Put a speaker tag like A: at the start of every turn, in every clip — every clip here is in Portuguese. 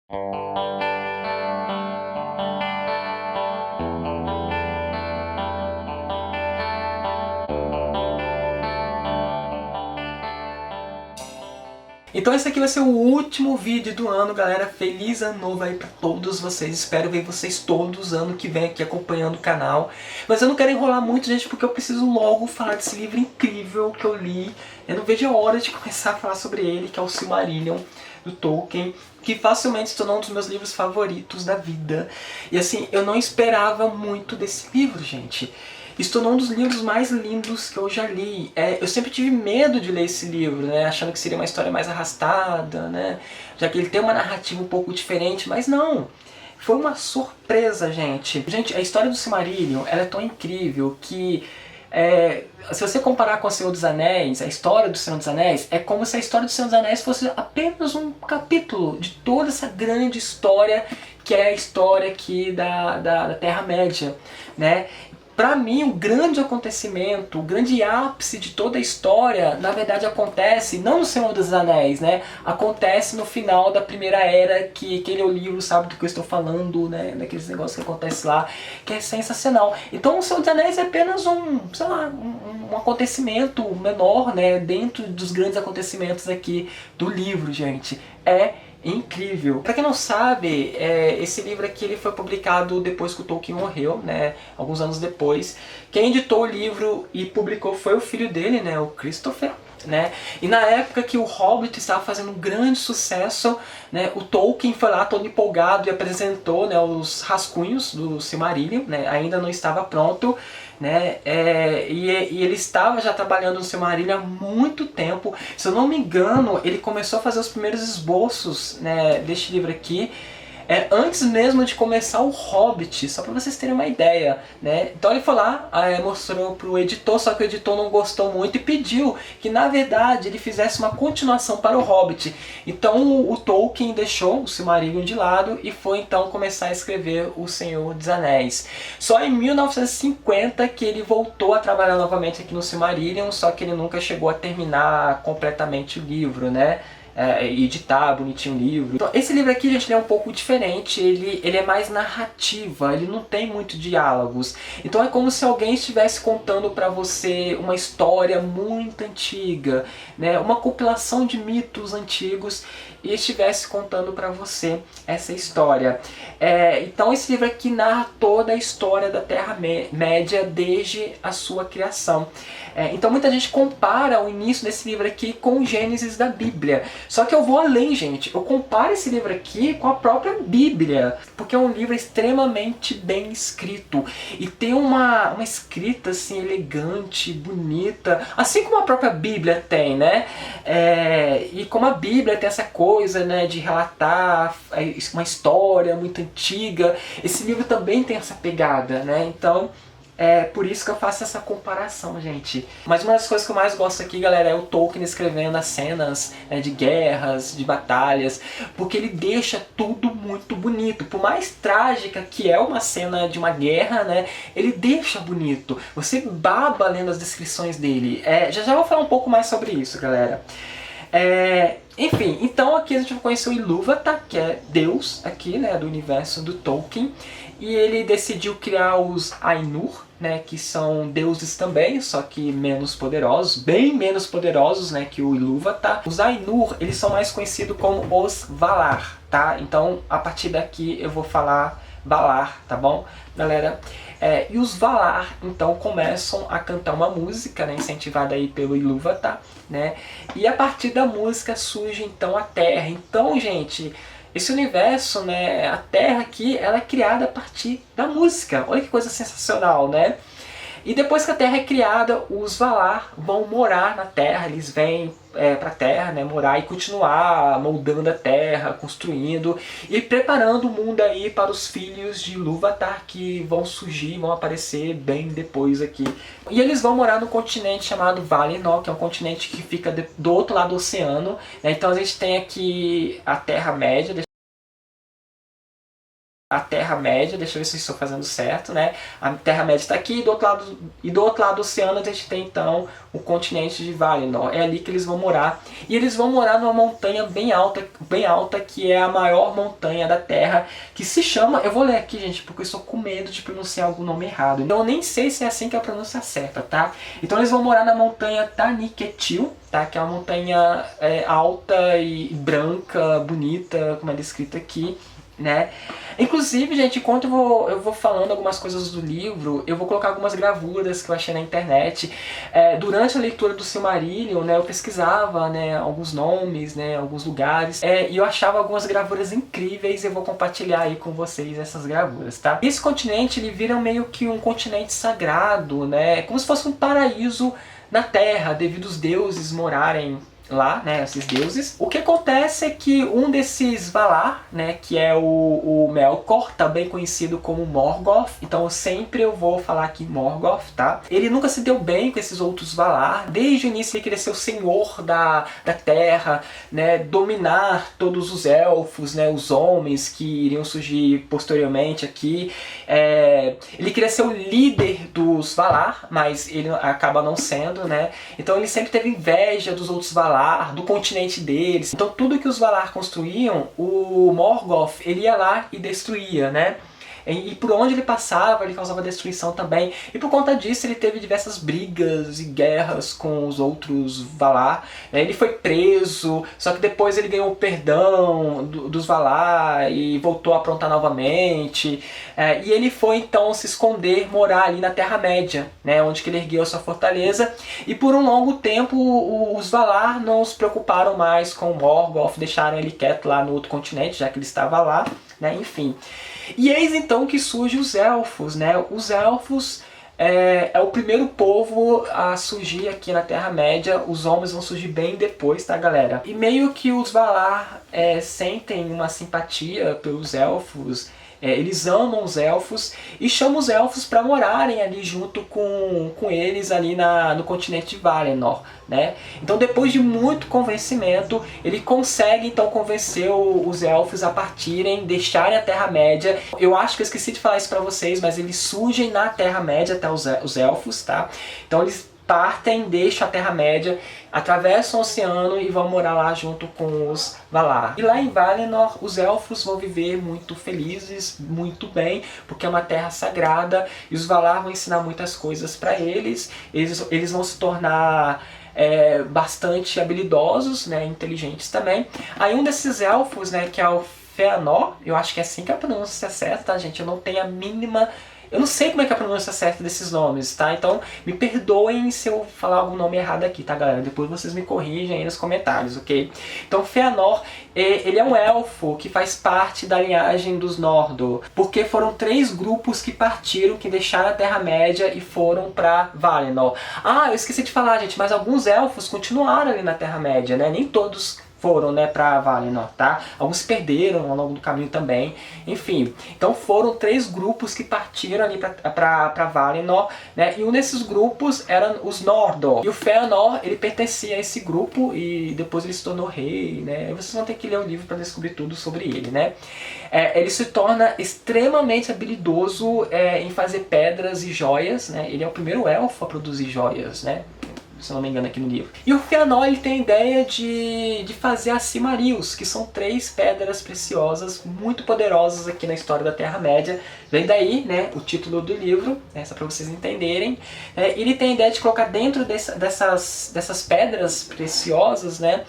A: Então esse aqui vai ser o último vídeo do ano, galera. Feliz ano novo aí pra todos vocês. Espero ver vocês todos ano que vem aqui acompanhando o canal. Mas eu não quero enrolar muito, gente, porque eu preciso logo falar desse livro incrível que eu li. Eu não vejo a hora de começar a falar sobre ele, que é o Silmarillion, do Tolkien, que facilmente se tornou um dos meus livros favoritos da vida. E assim, eu não esperava muito desse livro, gente. Se tornou um dos livros mais lindos que eu já li. Eu sempre tive medo de ler esse livro, né, achando que seria uma história mais arrastada, né, já que ele tem uma narrativa um pouco diferente, mas não. Foi uma surpresa, gente. Gente, a história do Silmarillion, ela é tão incrível que se você comparar com O Senhor dos Anéis, a história do Senhor dos Anéis, é como se a história do Senhor dos Anéis fosse apenas um capítulo de toda essa grande história que é a história aqui da Terra-média, né? Pra mim, o grande acontecimento, o grande ápice de toda a história, na verdade acontece, não no Senhor dos Anéis, né? Acontece no final da Primeira Era, que quem lê o livro sabe do que eu estou falando, né? Daqueles negócios que acontecem lá, que é sensacional. Então o Senhor dos Anéis é apenas sei lá, um acontecimento menor, né? Dentro dos grandes acontecimentos aqui do livro, gente. É incrível. Pra quem não sabe, esse livro aqui ele foi publicado depois que o Tolkien morreu, né, alguns anos depois. Quem editou o livro e publicou foi o filho dele, né, o Christopher. Né? E na época que o Hobbit estava fazendo um grande sucesso, né, o Tolkien foi lá todo empolgado e apresentou, né, os rascunhos do Silmarillion, né, ainda não estava pronto, né, e ele estava já trabalhando no Silmarillion há muito tempo. Se eu não me engano, ele começou a fazer os primeiros esboços, né, deste livro aqui antes mesmo de começar o Hobbit, só para vocês terem uma ideia, né? Então ele foi lá, mostrou pro editor, só que o editor não gostou muito e pediu que na verdade ele fizesse uma continuação para o Hobbit. Então o Tolkien deixou o Silmarillion de lado e foi então começar a escrever O Senhor dos Anéis. Só em 1950 que ele voltou a trabalhar novamente aqui no Silmarillion, só que ele nunca chegou a terminar completamente o livro, né? Editar bonitinho o livro. Então, esse livro aqui, gente, ele é um pouco diferente, ele é mais narrativa, ele não tem muito diálogos. Então é como se alguém estivesse contando pra você uma história muito antiga, né, uma compilação de mitos antigos, e estivesse contando pra você essa história. Então esse livro aqui narra toda a história da Terra-média desde a sua criação. Então muita gente compara o início desse livro aqui com o Gênesis da Bíblia. Só que eu vou além, gente. Eu comparo esse livro aqui com a própria Bíblia, porque é um livro extremamente bem escrito. E tem uma escrita assim, elegante, bonita, assim como a própria Bíblia tem, né? E como a Bíblia tem essa coisa, né, de relatar uma história muito antiga, esse livro também tem essa pegada, né? Então é por isso que eu faço essa comparação, gente. Mas uma das coisas que eu mais gosto aqui, galera, é o Tolkien escrevendo as cenas, né, de guerras, de batalhas, porque ele deixa tudo muito bonito. Por mais trágica que é uma cena de uma guerra, né, ele deixa bonito. Você baba lendo as descrições dele. Já vou falar um pouco mais sobre isso, galera. Enfim, então aqui a gente vai conhecer o Ilúvatar, que é Deus aqui, né, do universo do Tolkien. E ele decidiu criar os Ainur, né, que são deuses também, só que menos poderosos, bem menos poderosos, né, que o Ilúvatar. Os Ainur, eles são mais conhecidos como os Valar, tá? Então, a partir daqui eu vou falar Valar, tá bom, galera? E os Valar, então, começam a cantar uma música, né, incentivada aí pelo Ilúvatar, né? E a partir da música surge, então, a Terra. Então, gente, esse universo, né, a Terra aqui, ela é criada a partir da música. Olha que coisa sensacional, né? E depois que a Terra é criada, os Valar vão morar na Terra, eles vêm para a Terra, né, morar e continuar moldando a Terra, construindo e preparando o mundo aí para os filhos de Ilúvatar que vão surgir, vão aparecer bem depois aqui. E eles vão morar no continente chamado Valinor, que é um continente que fica do outro lado do oceano, né? Então a gente tem aqui a Terra-média, a Terra-média, deixa eu ver se eu estou fazendo certo, né? A Terra-média está aqui e do outro lado do oceano a gente tem então o continente de Valinor. É ali que eles vão morar. E eles vão morar numa montanha bem alta, que é a maior montanha da Terra, que se chama... Eu vou ler aqui, gente, porque eu estou com medo de pronunciar algum nome errado. Então eu nem sei se é assim que a pronúncia certa, tá? Então eles vão morar na montanha Taniquetil, tá? Que é uma montanha alta e branca, bonita, como é descrito aqui, né? Inclusive, gente, enquanto eu vou falando algumas coisas do livro, eu vou colocar algumas gravuras que eu achei na internet. Durante a leitura do Silmarillion, né, eu pesquisava, né, alguns nomes, né, alguns lugares, e eu achava algumas gravuras incríveis e eu vou compartilhar aí com vocês essas gravuras, tá? Esse continente, ele vira meio que um continente sagrado, né, como se fosse um paraíso na Terra, devido os deuses morarem lá, né, esses deuses. O que acontece é que um desses Valar, né, que é o Melkor, também conhecido como Morgoth, então sempre eu vou falar aqui Morgoth, tá? Ele nunca se deu bem com esses outros Valar, desde o início ele queria ser o senhor da Terra, né, dominar todos os elfos, né, os homens que iriam surgir posteriormente aqui. Ele queria ser o líder dos Valar, mas ele acaba não sendo, né? Então ele sempre teve inveja dos outros Valar, do continente deles. Então tudo que os Valar construíam, o Morgoth, ele ia lá e destruía, né? E por onde ele passava, ele causava destruição também. E por conta disso, ele teve diversas brigas e guerras com os outros Valar. Ele foi preso, só que depois ele ganhou o perdão dos Valar e voltou a aprontar novamente. E ele foi então se esconder, morar ali na Terra-média, né, onde que ele ergueu a sua fortaleza. E por um longo tempo, os Valar não se preocuparam mais com o Morgoth, deixaram ele quieto lá no outro continente, já que ele estava lá, né, enfim. E eis então que surgem os Elfos, né? Os Elfos é o primeiro povo a surgir aqui na Terra-média. Os homens vão surgir bem depois, tá, galera? E meio que os Valar sentem uma simpatia pelos Elfos. Eles amam os Elfos e chamam os Elfos para morarem ali junto com eles ali no continente de Valinor, né? Então depois de muito convencimento, ele consegue então convencer os Elfos a partirem, deixarem a Terra-média. Eu acho que eu esqueci de falar isso para vocês, mas eles surgem na Terra-média até os Elfos, tá? Então eles partem, deixam a Terra-média, atravessam o oceano e vão morar lá junto com os Valar. E lá em Valinor, os Elfos vão viver muito felizes, muito bem, porque é uma terra sagrada, e os Valar vão ensinar muitas coisas para eles. Eles vão se tornar bastante habilidosos, né, inteligentes também. Aí um desses Elfos, né, que é o Fëanor, eu acho que é assim que a pronúncia é certa, tá, gente? Eu não tenho a mínima... Eu não sei como é que é a pronúncia certa desses nomes, tá? Então me perdoem se eu falar algum nome errado aqui, tá, galera? Depois vocês me corrigem aí nos comentários, ok? Então Fëanor, ele é um elfo que faz parte da linhagem dos Noldor, porque foram 3 grupos que partiram, que deixaram a Terra-média e foram pra Valinor. Ah, eu esqueci de falar, gente, mas alguns elfos continuaram ali na Terra-média, né? Nem todos foram, né, para Valinor, tá? Alguns se perderam ao longo do caminho também, enfim. Então foram 3 grupos que partiram ali para Valinor, né? E um desses grupos eram os Noldor. E o Fëanor, ele pertencia a esse grupo e depois ele se tornou rei, né? Vocês vão ter que ler o livro para descobrir tudo sobre ele, né? Ele se torna extremamente habilidoso em fazer pedras e joias, né? Ele é o primeiro elfo a produzir joias, né? Se não me engano aqui no livro. E o Fëanor, ele tem a ideia de fazer as Silmarils, que são 3 pedras preciosas muito poderosas aqui na história da Terra-média. Vem daí, né, o título do livro, só para vocês entenderem. Ele tem a ideia de colocar dentro dessas pedras preciosas, né,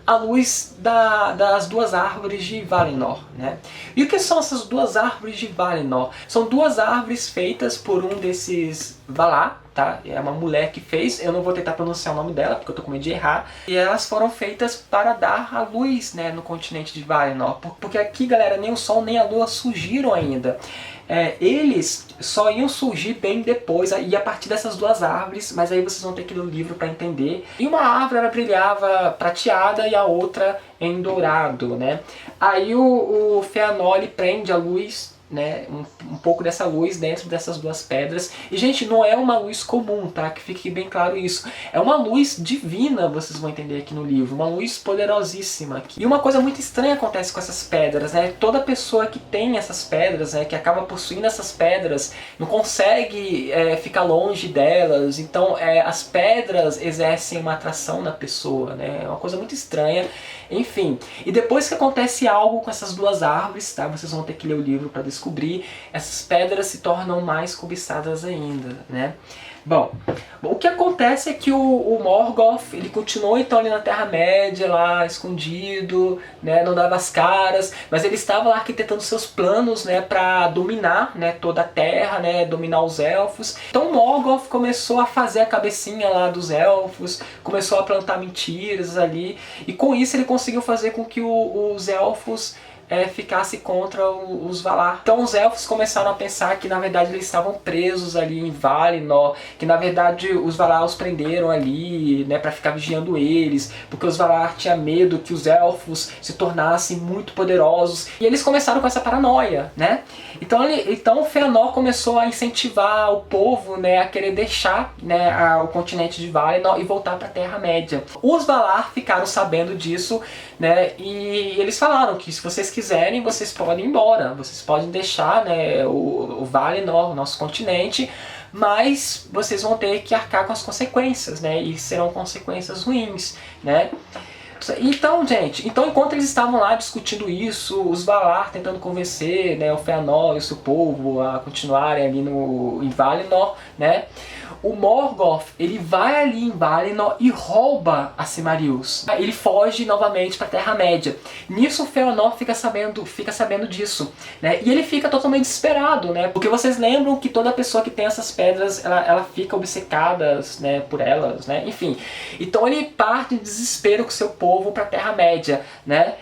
A: a luz das 2 árvores de Valinor, né? E o que são essas 2 árvores de Valinor? São 2 árvores feitas por um desses Valar, tá? É uma mulher que fez, eu não vou tentar pronunciar o nome dela, porque eu tô com medo de errar. E elas foram feitas para dar a luz, né, no continente de Valinor. Porque aqui, galera, nem o Sol nem a Lua surgiram ainda. Eles só iam surgir bem depois, e a partir dessas 2 árvores, mas aí vocês vão ter que ler o livro para entender. E uma árvore ela brilhava prateada e a outra em dourado, né? Aí o Fëanor, ele prende a luz né, um pouco dessa luz dentro dessas duas pedras. E, gente, não é uma luz comum, tá? Que fique bem claro isso. É uma luz divina, vocês vão entender aqui no livro. Uma luz poderosíssima aqui. E uma coisa muito estranha acontece com essas pedras, né? Toda pessoa que tem essas pedras, né, que acaba possuindo essas pedras, não consegue ficar longe delas. Então, as pedras exercem uma atração na pessoa, né? É uma coisa muito estranha. Enfim, e depois que acontece algo com essas duas árvores, tá? Vocês vão ter que ler o livro para descobrir, essas pedras se tornam mais cobiçadas ainda, né? Bom, o que acontece é que o Morgoth, ele continuou então ali na Terra-média, lá escondido, né, não dava as caras, mas ele estava lá arquitetando seus planos, né, para dominar, né, toda a Terra, né, dominar os elfos. Então o Morgoth começou a fazer a cabecinha lá dos elfos, começou a plantar mentiras ali, e com isso ele conseguiu fazer com que os elfos ficasse contra os Valar. Então os elfos começaram a pensar que na verdade eles estavam presos ali em Valinor, que na verdade os Valar os prenderam ali, né, para ficar vigiando eles, porque os Valar tinham medo que os elfos se tornassem muito poderosos, e eles começaram com essa paranoia, né? Então o Fëanor começou a incentivar o povo, né, a querer deixar, né, o continente de Valinor e voltar para a Terra-média. Os Valar ficaram sabendo disso, né, e eles falaram que se vocês quiserem, vocês podem ir embora, vocês podem deixar, né, o Valinor, o nosso continente, mas vocês vão ter que arcar com as consequências, né, e serão consequências ruins, né. Então, gente, enquanto eles estavam lá discutindo isso, os Valar tentando convencer, né, o Fëanor e o seu povo a continuarem ali em Valinor, né, o Morgoth, ele vai ali em Valinor e rouba a Silmarils. Ele foge novamente para a Terra-média. Nisso o Fëanor fica sabendo disso, né? E ele fica totalmente desesperado, né? Porque vocês lembram que toda pessoa que tem essas pedras, ela fica obcecada, né, por elas, né? Enfim, então ele parte em desespero com seu povo para a Terra-média, né?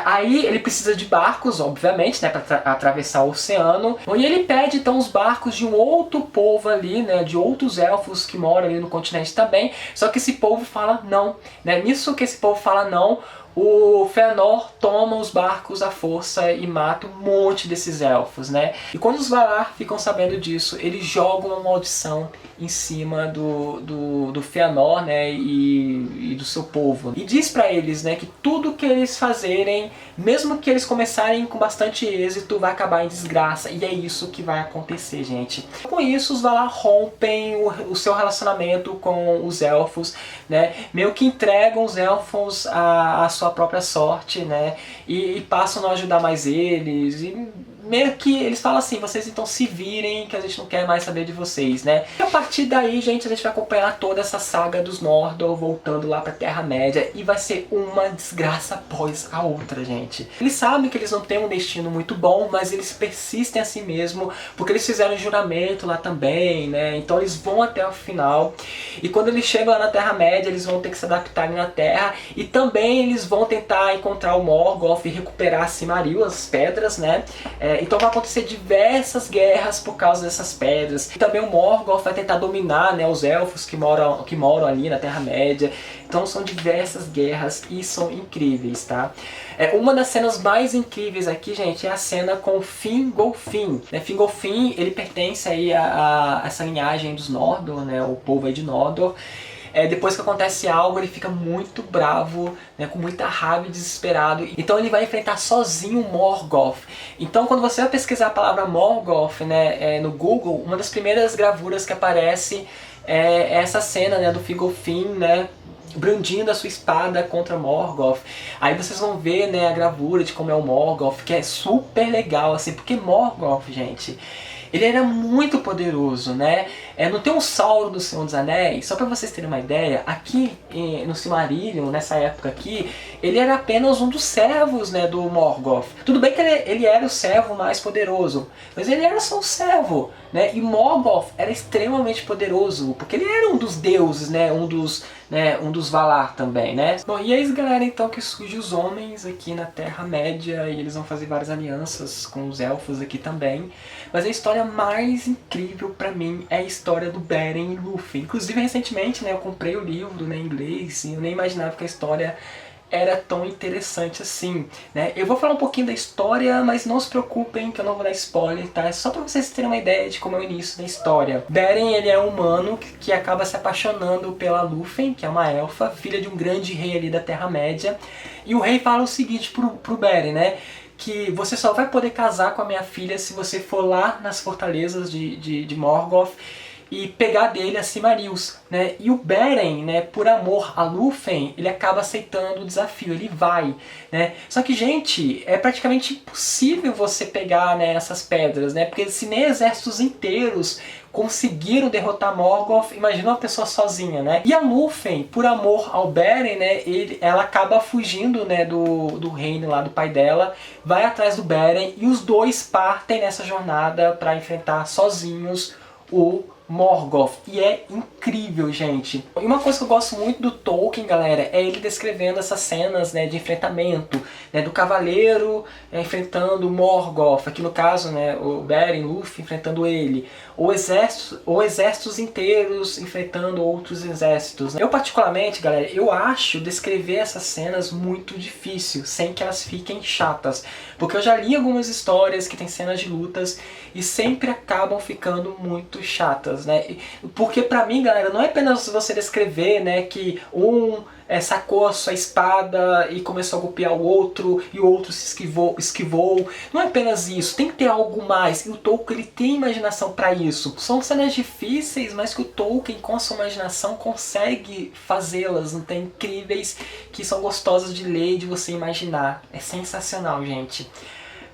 A: Aí ele precisa de barcos, obviamente, né, para atravessar o oceano. E ele pede então os barcos de um outro povo ali, né, de outros elfos que moram ali no continente também. Só que esse povo fala não, né? Nisso que esse povo fala não, o Fëanor toma os barcos à força e mata um monte desses elfos, né? E quando os Valar ficam sabendo disso, eles jogam uma maldição em cima do Fëanor, né, e do seu povo. E diz pra eles, né, que tudo que eles fazerem, mesmo que eles começarem com bastante êxito, vai acabar em desgraça. E é isso que vai acontecer, gente. Com isso, os Valar rompem o seu relacionamento com os elfos, né? Meio que entregam os elfos à sua própria sorte, né? E passam a não ajudar mais eles. E meio que eles falam assim, vocês então se virem que a gente não quer mais saber de vocês, né? E a partir daí, gente, a gente vai acompanhar toda essa saga dos Mordor voltando lá pra Terra-média e vai ser uma desgraça após a outra, gente. Eles sabem que eles não têm um destino muito bom, mas eles persistem assim mesmo, porque eles fizeram juramento lá também, né? Então eles vão até o final. E quando eles chegam lá na Terra-média, eles vão ter que se adaptar na Terra e também eles vão tentar encontrar o Morgoth e recuperar a Silmaril, as pedras, né? Então vai acontecer diversas guerras por causa dessas pedras. E também o Morgoth vai tentar dominar, né, os elfos que moram ali na Terra-média. Então são diversas guerras e são incríveis, tá? Uma das cenas mais incríveis aqui, gente, é a cena com Fingolfin. Fingolfin, ele pertence aí a essa linhagem dos Noldor, né, o povo aí de Noldor. Depois que acontece algo, ele fica muito bravo, né, com muita raiva e desesperado. Então ele vai enfrentar sozinho o Morgoth. Então quando você vai pesquisar a palavra Morgoth, né, no Google, uma das primeiras gravuras que aparece é essa cena, né, do Fingolfin, né, brandindo a sua espada contra Morgoth. Aí vocês vão ver, né, a gravura de como é o Morgoth, que é super legal, assim, porque Morgoth, gente, ele era muito poderoso, né? Não tem um Sauron do Senhor dos Anéis, só pra vocês terem uma ideia, aqui no Silmarillion, nessa época aqui, ele era apenas um dos servos, né, do Morgoth. Tudo bem que ele era o servo mais poderoso, mas ele era só um servo, né? E Morgoth era extremamente poderoso, porque ele era um dos deuses, né? Um dos Valar também, né? Bom, e é isso, galera, então, que surge os homens aqui na Terra-média, e eles vão fazer várias alianças com os elfos aqui também. Mas a história mais incrível pra mim é a história do Beren e Lúthien. Inclusive, recentemente, né, eu comprei o livro, né, em inglês, e eu nem imaginava que a história era tão interessante assim, né? Eu vou falar um pouquinho da história, mas não se preocupem que eu não vou dar spoiler, tá? É só pra vocês terem uma ideia de como é o início da história. Beren, ele é um humano que acaba se apaixonando pela Lúthien, que é uma elfa, filha de um grande rei ali da Terra-média. E o rei fala o seguinte pro Beren, né? Que você só vai poder casar com a minha filha se você for lá nas fortalezas de Morgoth e pegar dele a Silmarils, né? E o Beren, né, por amor a Lúthien, ele acaba aceitando o desafio, ele vai, né? Só que, gente, é praticamente impossível você pegar, né, essas pedras, né? Porque se nem exércitos inteiros conseguiram derrotar Morgoth, imagina uma pessoa sozinha, né? E a Lúthien, por amor ao Beren, né, ela acaba fugindo, né, do reino lá do pai dela, vai atrás do Beren e os dois partem nessa jornada para enfrentar sozinhos o Morgoth. E é incrível, gente. E uma coisa que eu gosto muito do Tolkien, galera, é ele descrevendo essas cenas, né, de enfrentamento, né, do cavaleiro enfrentando Morgoth, aqui no caso, né, o Beren, Lúthien enfrentando ele, ou exércitos inteiros enfrentando outros exércitos. Eu particularmente, galera, eu acho descrever essas cenas muito difícil, sem que elas fiquem chatas, porque eu já li algumas histórias que tem cenas de lutas e sempre acabam ficando muito chatas, né? Porque pra mim, galera, não é apenas você descrever, né, que um sacou a sua espada e começou a golpear o outro, e o outro se esquivou. Não é apenas isso, tem que ter algo mais, e o Tolkien ele tem imaginação para isso. São cenas difíceis, mas que o Tolkien com a sua imaginação consegue fazê-las, não tem, incríveis, que são gostosas de ler e de você imaginar. É sensacional, gente.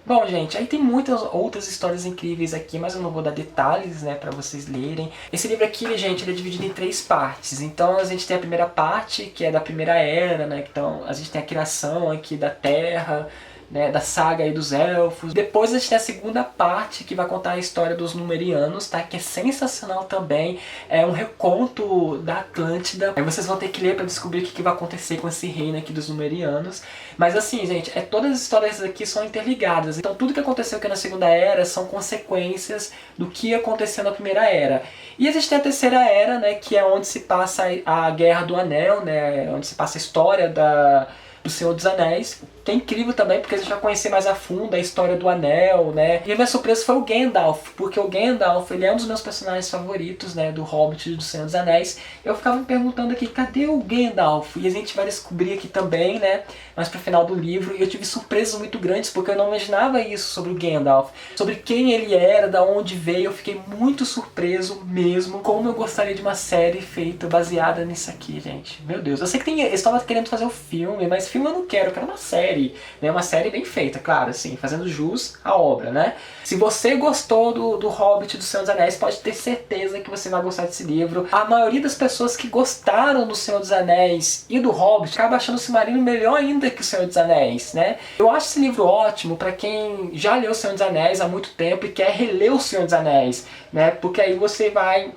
A: Bom, gente, aí tem muitas outras histórias incríveis aqui, mas eu não vou dar detalhes, né, pra vocês lerem. Esse livro aqui, gente, ele é dividido em 3 partes. Então a gente tem a primeira parte, que é da Primeira Era, né, então a gente tem a criação aqui da Terra, né, da saga aí dos elfos. Depois a gente tem a segunda parte, que vai contar a história dos Númerianos, tá? Que é sensacional também. É um reconto da Atlântida. Aí vocês vão ter que ler para descobrir o que vai acontecer com esse reino aqui dos Númerianos. Mas assim, gente, todas as histórias aqui são interligadas. Então tudo que aconteceu aqui na Segunda Era são consequências do que aconteceu na Primeira Era. E a gente tem a Terceira Era, né, que é onde se passa a Guerra do Anel, né, onde se passa a história do Senhor dos Anéis, que é incrível também, porque a gente vai conhecer mais a fundo a história do Anel, né? E a minha surpresa foi o Gandalf, porque o Gandalf, ele é um dos meus personagens favoritos, né, do Hobbit e do Senhor dos Anéis. Eu ficava me perguntando aqui, cadê o Gandalf? E a gente vai descobrir aqui também, né, mais pro final do livro, e eu tive surpresas muito grandes, porque eu não imaginava isso sobre o Gandalf, sobre quem ele era, da onde veio. Eu fiquei muito surpreso mesmo, como eu gostaria de uma série feita baseada nisso aqui, gente. Meu Deus, eu sei que eles estavam querendo fazer um filme, mas filme eu não quero, eu quero uma série, né? Uma série bem feita, claro, assim, fazendo jus à obra, né? Se você gostou do Hobbit e do Senhor dos Anéis, pode ter certeza que você vai gostar desse livro. A maioria das pessoas que gostaram do Senhor dos Anéis e do Hobbit acaba achando o Silmarillion melhor ainda que o Senhor dos Anéis, né? Eu acho esse livro ótimo para quem já leu o Senhor dos Anéis há muito tempo e quer reler o Senhor dos Anéis, né? Porque aí você vai,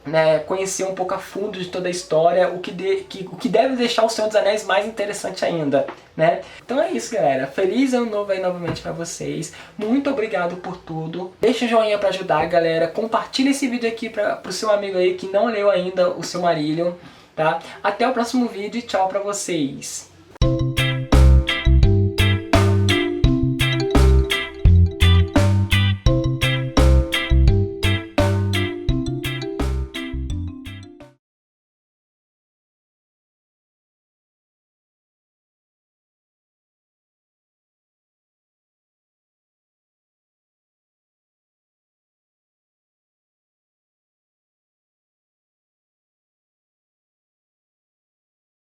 A: né, conhecer um pouco a fundo de toda a história, o que deve deixar o Senhor dos Anéis mais interessante ainda, né? Então é isso, galera. Feliz ano novo aí novamente pra vocês. Muito obrigado por tudo. Deixa o joinha pra ajudar, galera. Compartilha esse vídeo aqui pro seu amigo aí que não leu ainda o Silmarillion, tá? Até o próximo vídeo e tchau pra vocês.